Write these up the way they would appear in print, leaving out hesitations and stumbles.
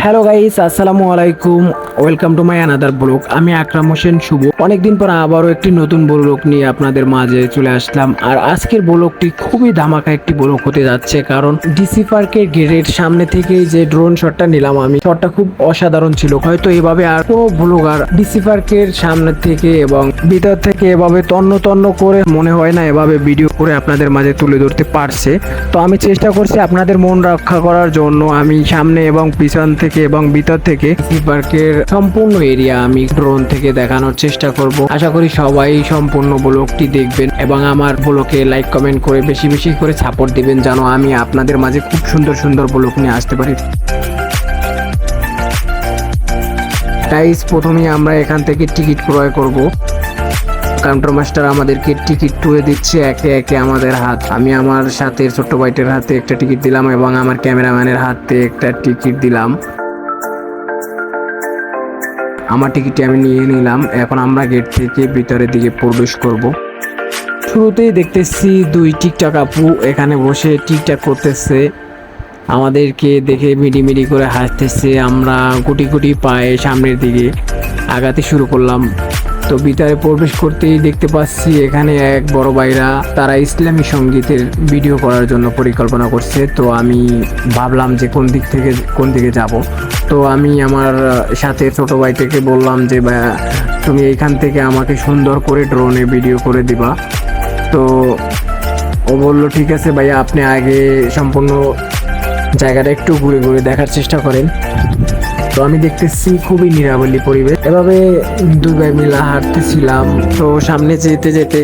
Hello guys, আসসালামু আলাইকুম। Welcome to my another blog. আমি আকরাম হোসেন শুভ। অনেকদিন পর আবারও একটি নতুন ব্লগ নিয়ে আপনাদের মাঝে চলে আসলাম। আর আজকের ব্লগটি খুবই ধামাকা একটি ব্লগ হতে যাচ্ছে, কারণ ডিসি পার্কের গেটের সামনে থেকেই যে ড্রোন শটটা নিলাম আমি, শটটা খুব অসাধারণ ছিল। হয়তো এভাবে আর কোনো ব্লগার ডিসি পার্কের সামনে থেকে এবং ভিতর থেকে এভাবে তন্ন তন্ন করে মনে হয় না এভাবে ভিডিও করে আপনাদের মাঝে তুলে ধরতে পারছে। তো আমি চেষ্টা করছি আপনাদের মন রক্ষা করার জন্য। আমি সামনে এবং পিছন থেকে এবং ভিতর থেকে ডিসি পার্কের সম্পূর্ণ এরিয়া আমি ড্রোন থেকে দেখানোর চেষ্টা করব। আশা করি সবাই সম্পূর্ণ ব্লগটি দেখবেন এবং আমার ব্লগে লাইক কমেন্ট করে বেশি বেশি করে সাপোর্ট দিবেন, যেন আমি আপনাদের মাঝে খুব সুন্দর সুন্দর ব্লগ নিয়ে আসতে পারি। গাইস, প্রথমেই আমরা এখান থেকে টিকিট ক্রয় করব। কাউন্টার মাস্টার আমাদেরকে টিকিট টুয়ে দিচ্ছে একে একে আমাদের হাত। আমি আমার সাথে ছোট্ট ভাইটের হাতে একটা টিকিট দিলাম এবং আমার ক্যামেরাম্যানের হাতে একটা টিকিট দিলাম। আমার টিকিটটি আমি নিয়ে নিলাম। এখন আমরা গেট থেকে ভিতরের দিকে প্রবেশ করব। শুরুতেই দেখতেছি দুই টিকটক আপু এখানে বসে টিকটক করতেছে, আমাদেরকে দেখে মিডিমিডি করে হাসতেছে। আমরা গুটি গুটি পায়ে সামনের দিকে আগাতে শুরু করলাম। তো ভিতরে প্রবেশ করতেই দেখতে পাচ্ছি এখানে এক বড় ভাইরা তারা ইসলামী সঙ্গীতের ভিডিও করার জন্য পরিকল্পনা করছে। তো আমি ভাবলাম যে কোন দিকে যাব। তো আমি আমার সাথে ছোট ভাইটাকে বললাম যে তুমি এইখান থেকে আমাকে সুন্দর করে ড্রোনে ভিডিও করে দিবা। তো ও বলল ঠিক আছে ভাইয়া, আপনি আগে সম্পূর্ণ জায়গাটা একটু ঘুরে ঘুরে দেখার চেষ্টা করেন। তো আমি দেখতেছি খুবই নিরাবলী পরিবেশ। এভাবে দুই ভাই মিলা হাঁটতেছিলাম। তো সামনে যেতে যেতে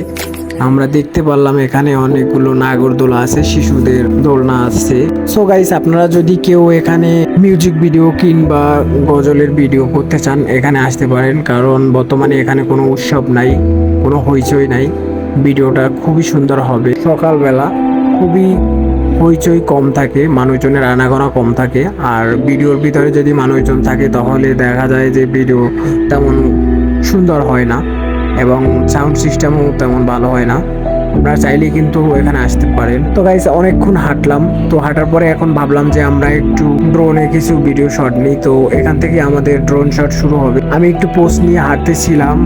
আমরা দেখতে পারলাম এখানে অনেকগুলো নাগরদোলা আছে, শিশুদের দোলনা আছে। সো গাইস, আপনারা যদি কেউ এখানে মিউজিক ভিডিও কিংবা গজলের ভিডিও করতে চান এখানে আসতে পারেন, কারণ বর্তমানে এখানে কোনো উৎসব নাই, কোনো হইচই নাই। ভিডিওটা খুবই সুন্দর হবে। সকালবেলা খুবই হইচই কম থাকে, মানুষজনের আনাগোনা কম থাকে। আর ভিডিওর ভিতরে যদি মানুষজন থাকে তাহলে দেখা যায় যে ভিডিও তেমন সুন্দর হয় না এবং সাউন্ড সিস্টেমও তেমন ভালো হয় না। আপনারা চাইলে কিন্তু এখানে আসতে পারেন। তো গাইস, অনেকক্ষণ হাঁটলাম। তো হাঁটার পরে এখন ভাবলাম যে আমরা একটু ড্রোনে কিছু ভিডিও শট নিই। তো এখান থেকে আমাদের ড্রোন শট শুরু হবে। আমি একটু পোস্ট নিয়ে হাঁটতেছিলাম,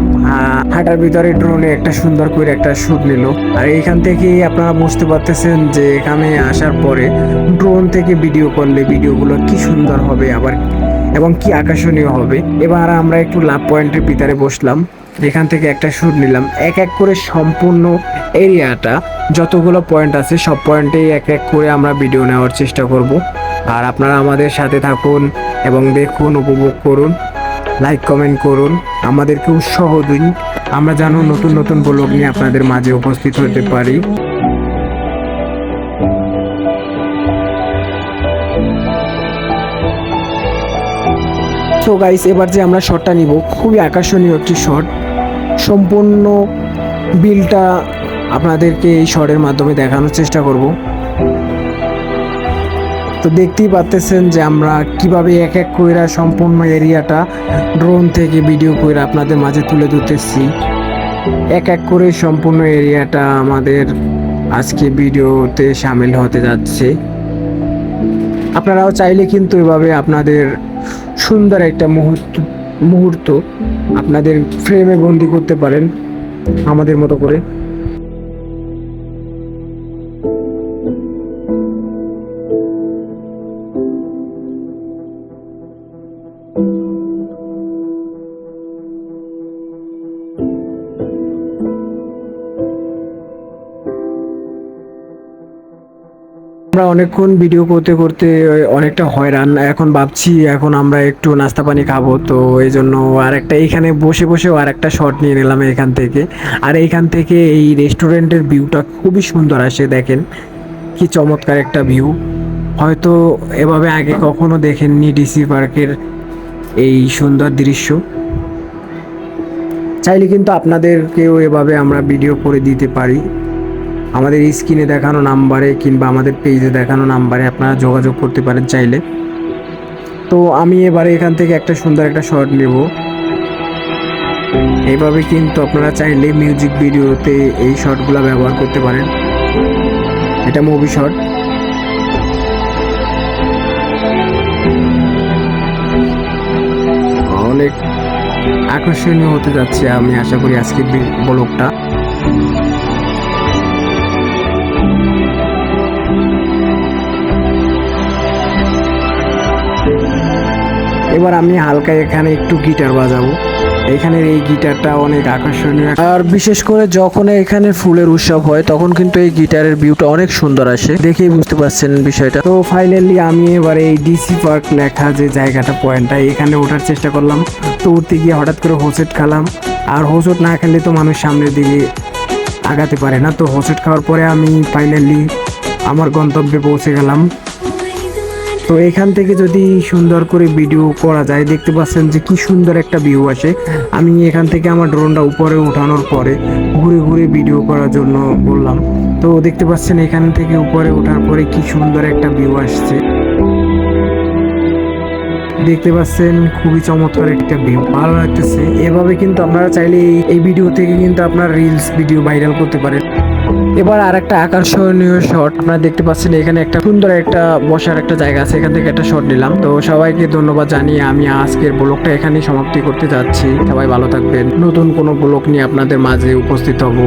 হাঁটার ভিতরে ড্রোনে একটা সুন্দর করে একটা শুট নিল। আর এখান থেকে আপনারা বুঝতে পারতেছেন যে এখানে আসার পরে ড্রোন থেকে ভিডিও করলে ভিডিওগুলো কি সুন্দর হবে আবার এবং কি আকর্ষণীয় হবে। এবার আমরা একটু লাভ পয়েন্টের ভিতরে বসলাম, এখান থেকে একটা শুট নিলাম। এক এক করে সম্পূর্ণ এরিয়াটা যতগুলো পয়েন্ট আছে সব পয়েন্টেই এক এক করে আমরা ভিডিও নেওয়ার চেষ্টা করব। আর আপনারা আমাদের সাথে থাকুন এবং দেখুন, উপভোগ করুন, লাইক কমেন্ট করুন, আমাদেরকে উৎসাহ দিন, আমরা যেন নতুন নতুন ব্লগ নিয়ে আপনাদের মাঝে উপস্থিত হতে পারি। তো গাইস, এবার যে আমরা শটটা নিব খুবই আকর্ষণীয় একটি শট। সম্পূর্ণ বিলটা আপনাদেরকে এই শটের মাধ্যমে দেখানোর চেষ্টা করব। তো দেখতেই পাচ্ছেন যে আমরা কিভাবে এক এক করে সম্পূর্ণ এরিয়াটা ড্রোন থেকে ভিডিও করে আপনাদের মাঝে তুলে ধরতেছি। এক এক করে সম্পূর্ণ এরিয়াটা আমাদের আজকে ভিডিওতে শামিল হতে যাচ্ছে। আপনারাও চাইলে কিন্তু এভাবে আপনাদের সুন্দর একটা মুহূর্ত আপনাদের ফ্রেমে বন্দি করতে পারেন আমাদের মতো করে। আমরা অনেকক্ষণ ভিডিও করতে করতে অনেকটা হয়রান। এখন ভাবছি এখন আমরা একটু নাস্তা পানি খাবো। তো এই জন্য আর একটা এইখানে বসে বসেও আর একটা শট নিয়ে নিলাম এখান থেকে। আর এইখান থেকে এই রেস্টুরেন্টের ভিউটা খুবই সুন্দর আসে, দেখেন কি চমৎকার একটা ভিউ। হয়তো এভাবে আগে কখনো দেখেননি ডিসি পার্কের এই সুন্দর দৃশ্য। চাইলে কিন্তু আপনাদেরকেও এভাবে আমরা ভিডিও করে দিতে পারি। আমাদের স্ক্রিনে দেখানো নাম্বারে কিংবা আমাদের পেজে দেখানো নাম্বারে আপনারা যোগাযোগ করতে পারেন চাইলে। তো আমি এবারে এখান থেকে একটা সুন্দর একটা শট নেব। এইভাবে কিন্তু আপনারা চাইলে মিউজিক ভিডিওতে এই শটগুলো ব্যবহার করতে পারেন। এটা মুভি শট। অনেক আকর্ষণীয় হতে যাচ্ছে আমি আশা করি আজকের ব্লগটা। এবার আমি হালকা এখানে একটু গিটার বাজাবো। এখানের এই গিটারটা অনেক আকর্ষণীয়, আর বিশেষ করে যখন এখানে ফুলের উৎসব হয় তখন কিন্তু এই গিটারের ভিউটা অনেক সুন্দর আসে, দেখেই বুঝতে পারছেন বিষয়টা। তো ফাইনালি আমি এবার এই ডিসি পার্ক লেখা যে জায়গাটা পয়েন্টটা এখানে ওঠার চেষ্টা করলাম। তো উঠতে গিয়ে হঠাৎ করে হোঁচট খেলাম, আর হোঁচট না খেলে তো মানুষ সামনের দিকে আগাতে পারে না। তো হোঁচট খাওয়ার পরে আমি ফাইনালি আমার গন্তব্যে পৌঁছে গেলাম। তো এখান থেকে যদি সুন্দর করে ভিডিও করা যায়, দেখতে পাচ্ছেন যে কি সুন্দর একটা ভিউ আসে। আমি এখান থেকে আমার ড্রোনটা উপরে উঠানোর পরে ঘুরে ঘুরে ভিডিও করার জন্য বললাম। তো দেখতে পাচ্ছেন এখান থেকে উপরে ওঠার পরে কি সুন্দর একটা ভিউ আসছে, দেখতে পাচ্ছেন খুবই চমৎকার একটা ভিউ, ভালো লাগতেছে। এভাবে কিন্তু আপনারা চাইলে এই ভিডিও থেকে কিন্তু আপনার রিলস ভিডিও ভাইরাল করতে পারেন। এবার আর একটা আকর্ষণীয় শট আপনারা দেখতে পাচ্ছেন, এখানে একটা সুন্দর একটা বসার একটা জায়গা আছে, এখান থেকে একটা শট নিলাম। তো সবাইকে ধন্যবাদ জানিয়ে আমি আজকের ব্লগটা এখানেই সমাপ্তি করতে যাচ্ছি। সবাই ভালো থাকবেন, নতুন কোনো ব্লগ নিয়ে আপনাদের মাঝে উপস্থিত হব।